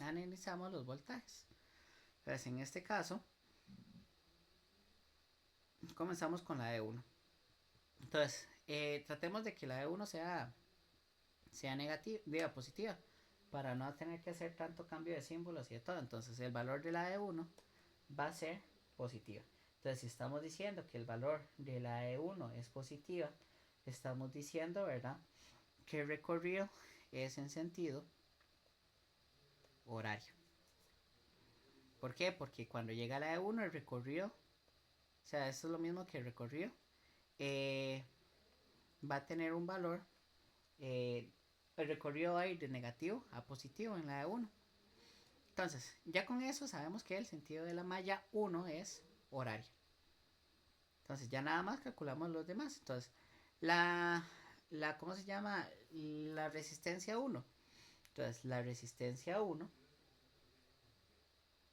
analizamos los voltajes. Entonces, en este caso, comenzamos con la E1. Entonces, tratemos de que la E1 sea negativa, diga positiva, para no tener que hacer tanto cambio de símbolos y de todo. Entonces, el valor de la E1 va a ser positiva. Entonces, si estamos diciendo que el valor de la E1 es positiva, estamos diciendo, ¿verdad?, que el recorrido es en sentido horario. ¿Por qué? Porque cuando llega a la E1, el recorrido, o sea, esto es lo mismo que el recorrido, va a tener un valor, el recorrido va a ir de negativo a positivo en la E1. Entonces, ya con eso sabemos que el sentido de la malla 1 es horario. Entonces, ya nada más calculamos los demás. Entonces, ¿cómo se llama? La resistencia 1. Entonces, la resistencia 1,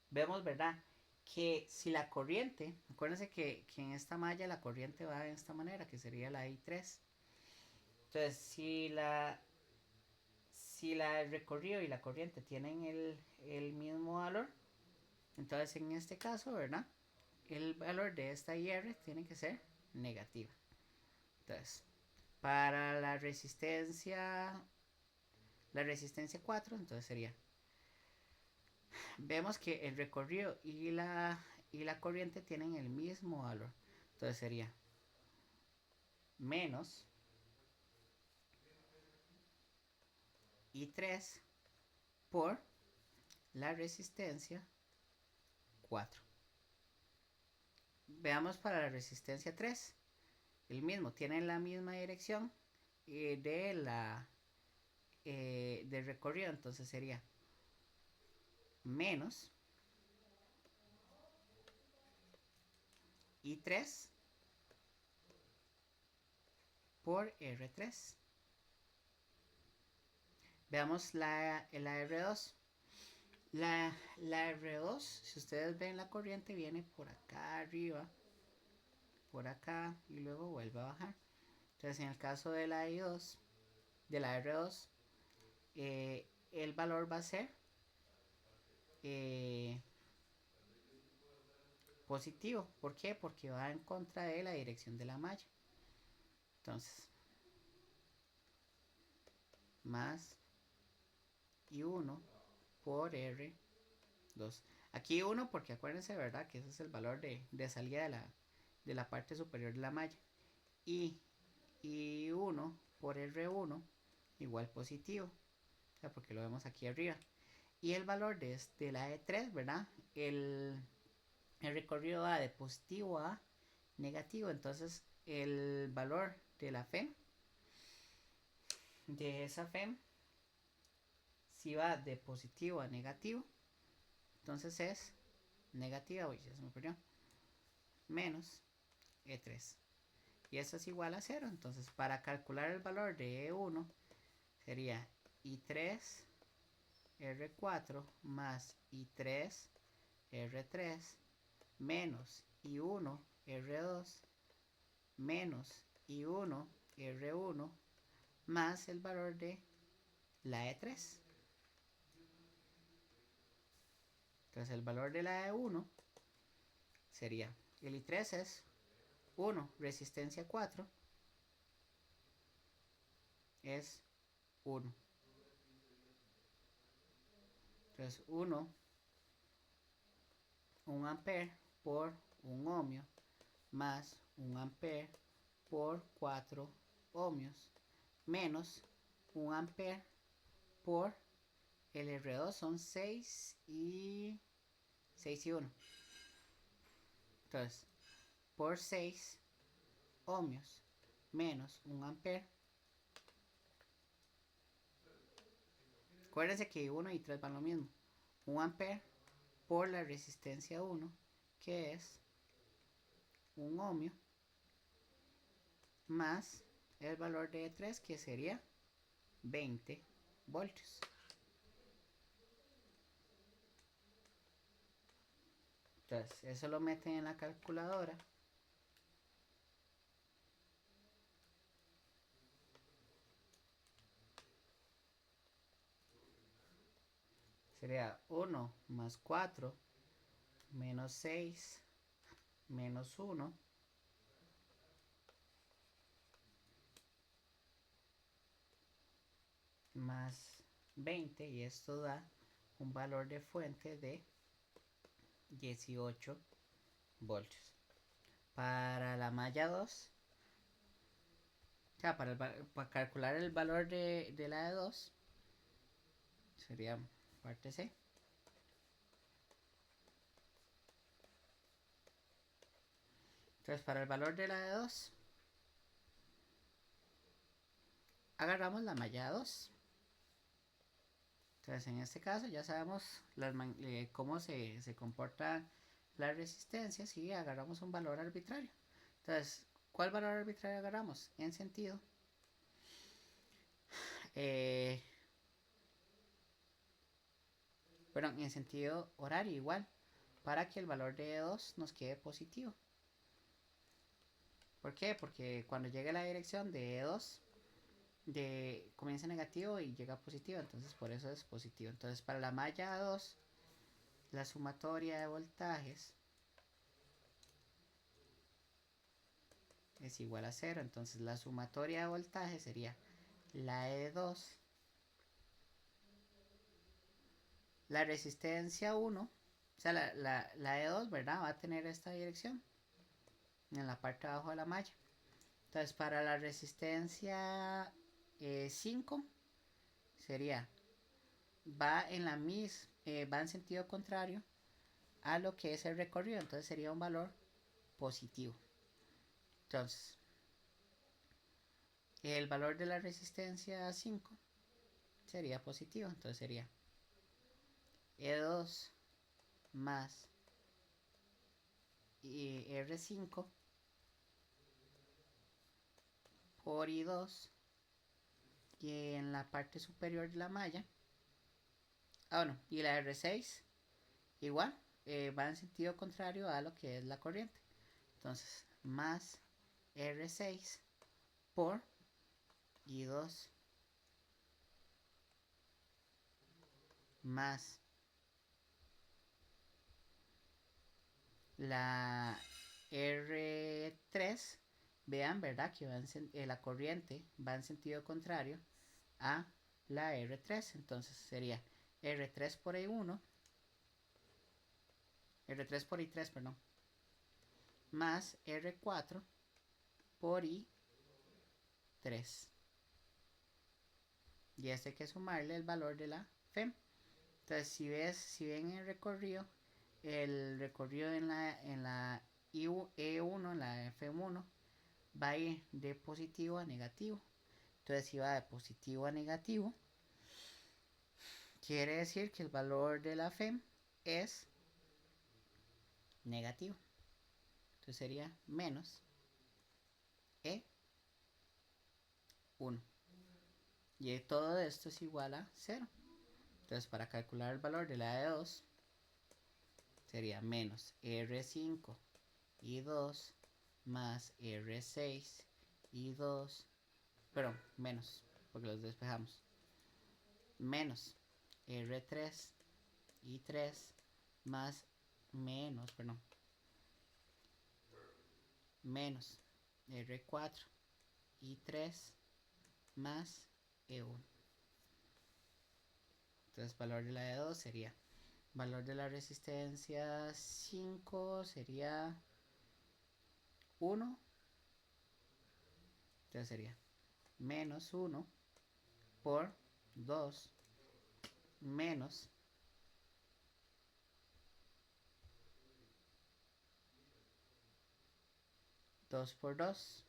vemos, ¿verdad?, que si la corriente, acuérdense que en esta malla la corriente va de esta manera, que sería la I3. Entonces, si el recorrido y la corriente tienen el mismo valor, entonces en este caso, ¿verdad?, el valor de esta IR tiene que ser negativa. Entonces, para la resistencia 4, entonces sería, vemos que el recorrido y la corriente tienen el mismo valor. Entonces sería menos I3 por la resistencia 4. Veamos para la resistencia 3. El mismo, tiene la misma dirección del recorrido. Entonces sería menos I3 por R3. Veamos la R2. La R2, si ustedes ven, la corriente viene por acá arriba, por acá, y luego vuelve a bajar. Entonces, en el caso de la I2, de la R2, el valor va a ser positivo. ¿Por qué? Porque va en contra de la dirección de la malla. Entonces, más I1 por R2. Aquí 1 porque acuérdense, ¿verdad?, que ese es el valor de salida de la parte superior de la malla. Y 1 por R1 igual positivo, o sea, porque lo vemos aquí arriba. Y el valor de la E3, ¿verdad?, el recorrido va de positivo a negativo. Entonces el valor de la FEM, de esa FEM, si va de positivo a negativo, entonces es negativa, uy, ya se me perdió, menos E3. Y eso es igual a 0. Entonces, para calcular el valor de E1 sería I3 R4 más I3 R3 menos I1 R2 menos I1 R1 más el valor de la E3. Entonces el valor de la E1 sería, el I3 es 1, resistencia 4 es 1. Entonces 1 ampere por 1 ohmio más 1 ampere por 4 ohmios menos 1 ampere por el R2 son 6 y 1. Entonces, por 6 ohmios menos 1 ampere. Acuérdense que 1 y 3 van lo mismo. 1 ampere por la resistencia 1, que es 1 ohmio, más el valor de E3, que sería 20 voltios. Entonces, eso lo meten en la calculadora. Sería 1 más 4 menos 6 menos 1 más 20, y esto da un valor de fuente de 18 voltios. Para la malla 2, o sea, para calcular el valor de la de 2, sería parte C. Entonces, para el valor de la de 2, agarramos la malla 2. Entonces, en este caso ya sabemos cómo se comportan las resistencias y agarramos un valor arbitrario. Entonces, ¿cuál valor arbitrario agarramos? En sentido. Perdón, en sentido horario igual, para que el valor de E2 nos quede positivo. ¿Por qué? Porque cuando llegue la dirección de E2, comienza negativo y llega positivo, entonces por eso es positivo. Entonces, para la malla 2, la sumatoria de voltajes es igual a 0. Entonces, la sumatoria de voltajes sería la E2, la resistencia 1, o sea, la E2, ¿verdad? Va a tener esta dirección en la parte de abajo de la malla. Entonces, para la resistencia 5 sería, va en sentido contrario a lo que es el recorrido, entonces sería un valor positivo. Entonces, el valor de la resistencia 5 sería positivo, entonces sería E2 más R5 por I2, y en la parte superior de la malla, bueno, y la R6 igual, va en sentido contrario a lo que es la corriente. Entonces, más R6 por I2 más la R3. Vean, ¿verdad? Que la corriente va en sentido contrario a la R3. Entonces sería R3 por I1, R3 por I3, perdón, más R4 por I3. Y este hay que sumarle el valor de la FEM. Entonces, si ven el recorrido en la E1, en la FM1, va a ir de positivo a negativo. Entonces, si va de positivo a negativo, quiere decir que el valor de la FEM es negativo. Entonces sería menos E1. Y todo esto es igual a 0. Entonces, para calcular el valor de la E2, sería menos R5 I2 más R6 I2, perdón, menos, porque los despejamos, menos R3 I3 más menos R4 I3 más E1. Entonces, valor de la E2 sería, valor de la resistencia 5 sería 1. Entonces sería menos 1 por 2 menos 2 por 2.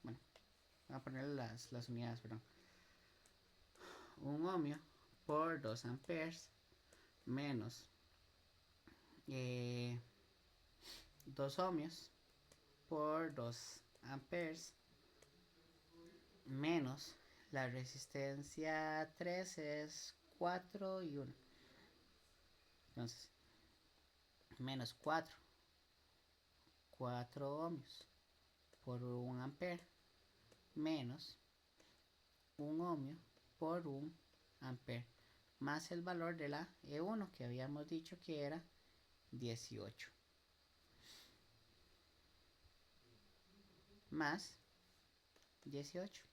Bueno, voy a poner las unidades, perdón. 1 ohmio por 2 amperes menos 2 ohmios por 2 amperes menos la resistencia 3 es 4 y 1. Entonces, menos 4 ohmios por 1 ampere menos 1 ohmio por 1 ampere más el valor de la E1 que habíamos dicho que era 18 más 18.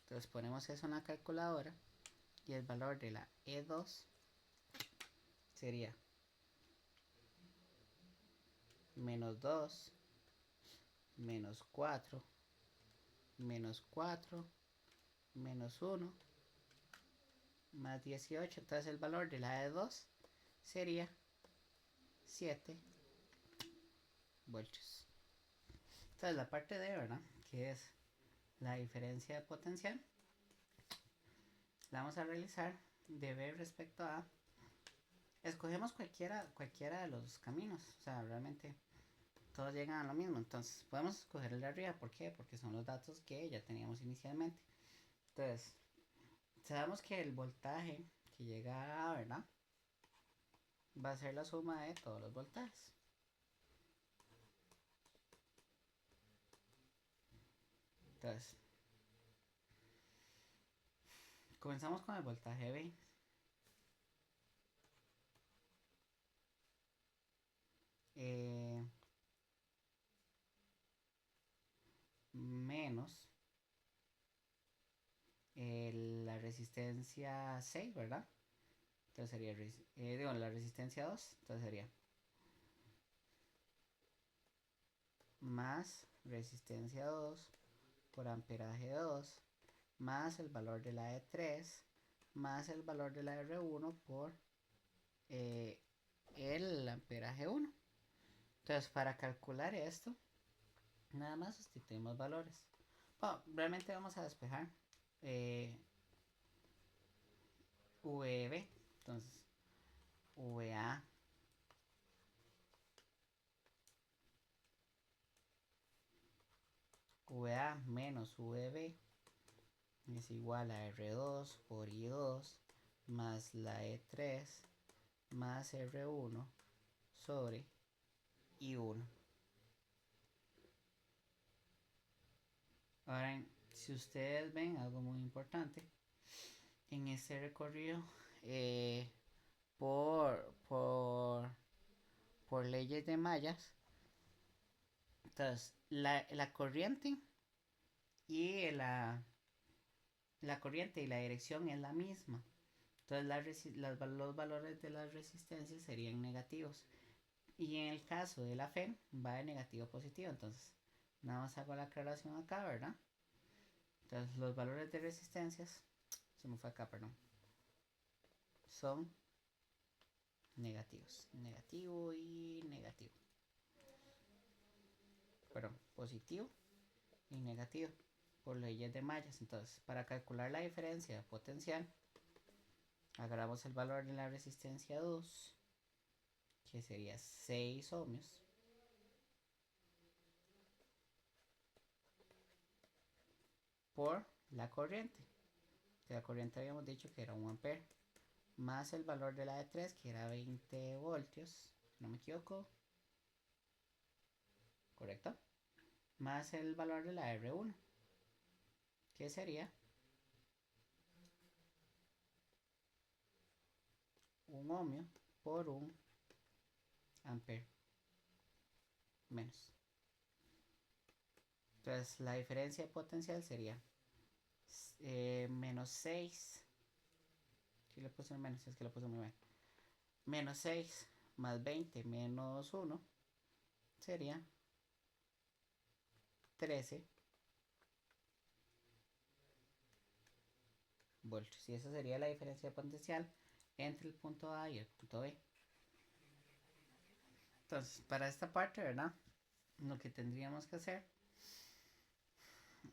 Entonces ponemos eso en la calculadora y el valor de la E2 sería menos 2 menos 4 menos 4 menos 1 más 18. Entonces el valor de la E2 sería 7 voltios. Entonces la parte D, ¿verdad? Que es la diferencia potencial, la vamos a realizar de B respecto a... Escogemos cualquiera de los caminos. O sea, realmente todos llegan a lo mismo. Entonces podemos escoger el de arriba. ¿Por qué? Porque son los datos que ya teníamos inicialmente. Entonces, sabemos que el voltaje que llega a, ¿verdad? Va a ser la suma de todos los voltajes. Entonces, comenzamos con el voltaje B. Menos la resistencia 6, ¿verdad? Entonces sería, digo, la resistencia 2. Entonces sería más resistencia 2 por amperaje 2 más el valor de la E3 más el valor de la R1 por el amperaje 1. Entonces para calcular esto nada más sustituimos valores. Bueno, realmente vamos a despejar VB. Entonces VA VA menos VB es igual a R2 por I2 más la E3 más R1 sobre I1. Ahora, si ustedes ven algo muy importante en este recorrido, por, por, por leyes de mallas, entonces la corriente y la corriente y la dirección es la misma. Entonces los valores de las resistencias serían negativos. Y en el caso de la FEM va de negativo a positivo. Entonces nada más hago la aclaración acá, ¿verdad? Entonces los valores de resistencias, se me fue acá, perdón, son negativos. Negativo y negativo. Perdón, positivo y negativo por leyes de mallas. Entonces para calcular la diferencia potencial agarramos el valor de la resistencia 2, que sería 6 ohmios, por la corriente. La corriente habíamos dicho que era 1 ampere, más el valor de la de 3, que era 20 voltios, no me equivoco, correcto, más el valor de la R1, que sería 1 ohmio por 1 ampere menos. Entonces la diferencia potencial sería menos 6. Si le puse menos, es que lo puse muy mal. Menos 6 más 20 menos 1 sería 13 voltios. Y esa sería la diferencia potencial entre el punto A y el punto B. Entonces, para esta parte, ¿verdad? Lo que tendríamos que hacer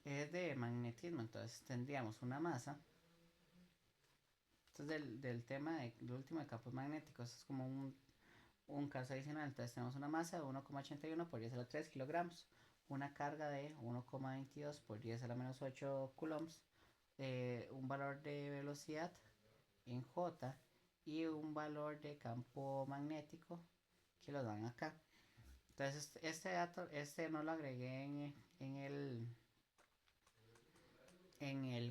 es de magnetismo. Entonces, tendríamos una masa. Entonces, del tema del último de campos magnéticos, es como un caso adicional. Entonces, tenemos una masa de 1,81 por 10 a la 3 kilogramos, una carga de 1,22 por 10 a la menos 8 coulombs, un valor de velocidad en J y un valor de campo magnético que lo dan acá. Entonces este dato, no lo agregué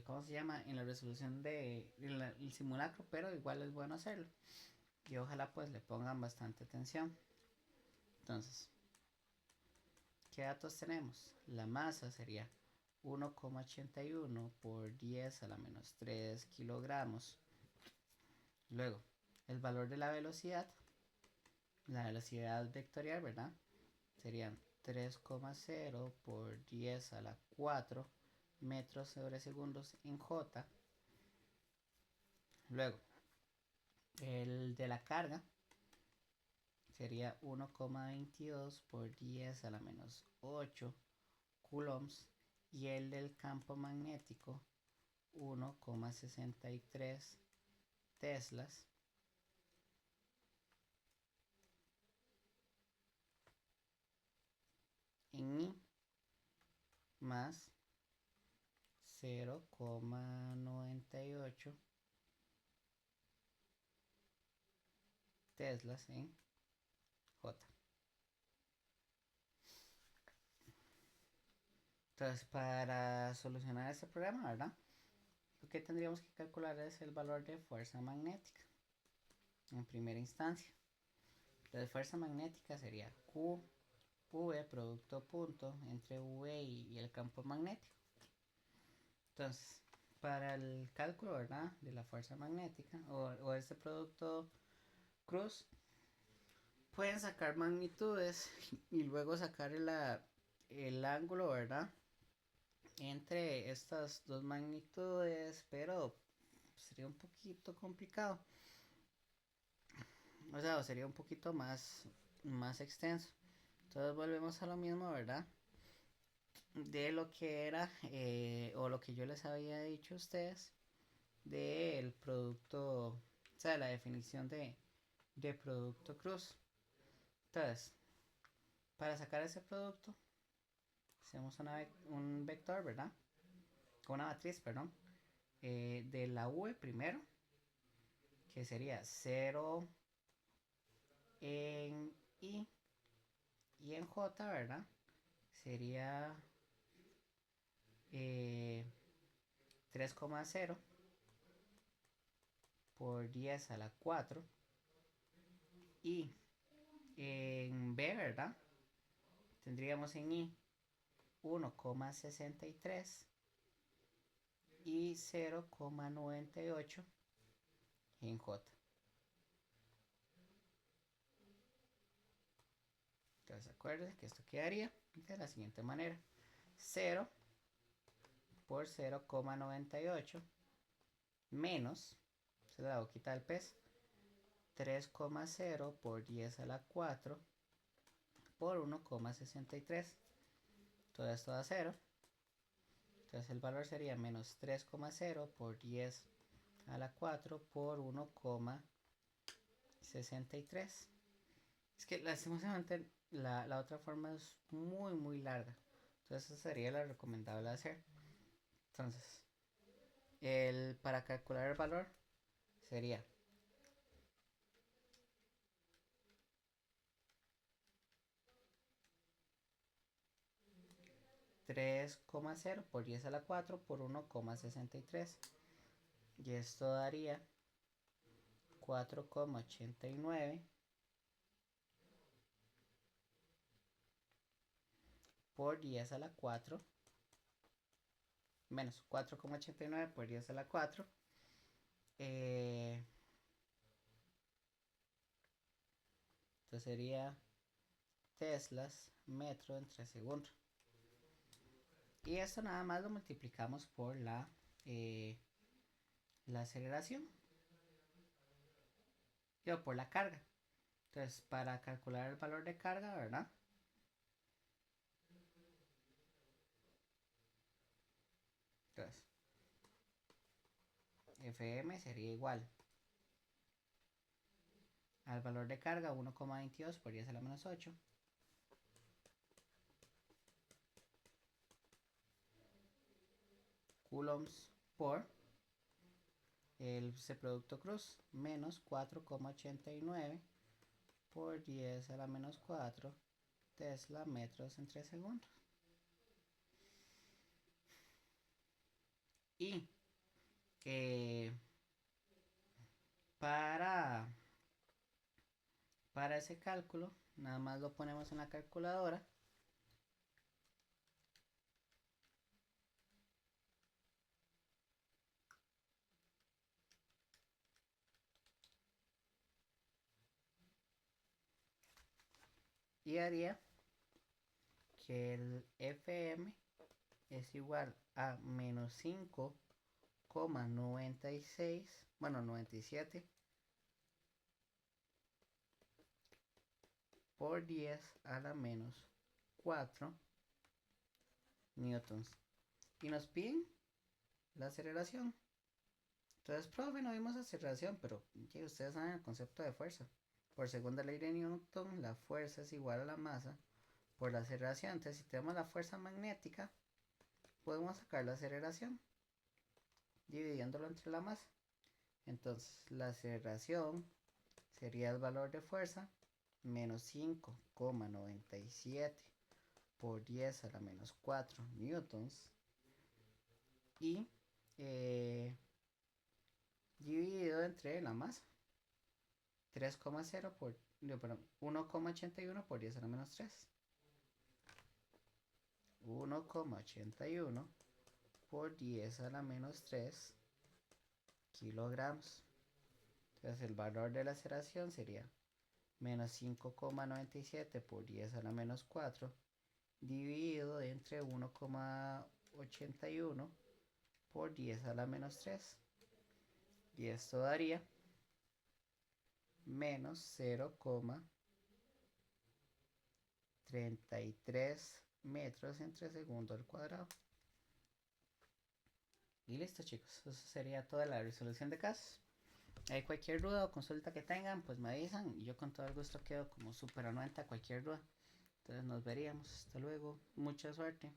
¿cómo se llama? En la resolución el simulacro, pero igual es bueno hacerlo. Y ojalá pues le pongan bastante atención. Entonces, ¿qué datos tenemos? La masa sería 1,81 por 10 a la menos 3 kilogramos. Luego, el valor de la velocidad vectorial, ¿verdad? Serían 3,0 por 10 a la 4 metros sobre segundos en J. Luego, el de la carga sería 1,22 por 10 a la menos 8 coulombs. Y el del campo magnético 1,63 teslas. En I más 0,98 teslas en J. Entonces, para solucionar este problema, ¿verdad? Lo que tendríamos que calcular es el valor de fuerza magnética en primera instancia. La fuerza magnética sería Q, V producto punto entre V y el campo magnético. Entonces, para el cálculo, ¿verdad? De la fuerza magnética o este producto cruz, pueden sacar magnitudes y luego sacar el ángulo, ¿verdad? Entre estas dos magnitudes, pero sería un poquito complicado. O sea, sería un poquito más extenso. Entonces volvemos a lo mismo, ¿verdad? De lo que era, o lo que yo les había dicho a ustedes, del producto, o sea, la definición de producto cruz. Entonces, para sacar ese producto, hacemos un vector, ¿verdad? Una matriz, perdón, de la V primero, que sería 0 en I y en J, ¿verdad? Sería 3,0 por 10 a la 4 y en B, ¿verdad? Tendríamos en I 1,63 y 0,98 en J. Entonces acuérdense que esto quedaría de la siguiente manera: 0 por 0,98 menos, se le da quitar el peso, 3,0 por 10 a la 4 por 1,63. Todo esto da 0. Entonces el valor sería menos 3,0 por 10 a la 4 por 1,63. Es que lastimosamente la otra forma es muy larga. Entonces esa sería la recomendable hacer. Entonces, para calcular el valor sería 3,0 por 10 a la 4 por 1,63. Y esto daría 4,89 por 10 a la 4 menos 4,89 por 10 a la 4. Entonces sería teslas metro entre segundo. Y esto nada más lo multiplicamos por la aceleración, o por la carga. Entonces, para calcular el valor de carga, ¿verdad? Entonces, Fm sería igual al valor de carga 1,22 por 10 a la menos 8 coulombs por ese producto cruz menos 4,89 por 10 a la menos 4 Tesla metros en 3 segundos. Y eh, para, para ese cálculo, nada más lo ponemos en la calculadora. Y haría que el FM es igual a menos 5,96, bueno, 97 por 10 a la menos 4 newtons. Y nos piden la aceleración. Entonces, profe, no vimos aceleración, pero ustedes saben el concepto de fuerza. Por segunda ley de Newton, la fuerza es igual a la masa por la aceleración. Entonces, si tenemos la fuerza magnética, podemos sacar la aceleración dividiéndolo entre la masa. Entonces, la aceleración sería el valor de fuerza menos 5,97 por 10 a la menos 4 newtons y dividido entre la masa 3,0 por, no, perdón, 1,81 por 10 a la menos 3. 1,81 por 10 a la menos 3 kilogramos. Entonces el valor de la aceleración sería menos 5,97 por 10 a la menos 4 dividido entre 1,81 por 10 a la menos 3. Y esto daría menos 0,33 metros entre segundo al cuadrado. Y listo, chicos, eso sería toda la resolución de casos. Hay cualquier duda o consulta que tengan, pues me avisan y yo con todo el gusto quedo como súper anuente a cualquier duda. Entonces nos veríamos. Hasta luego. Mucha suerte.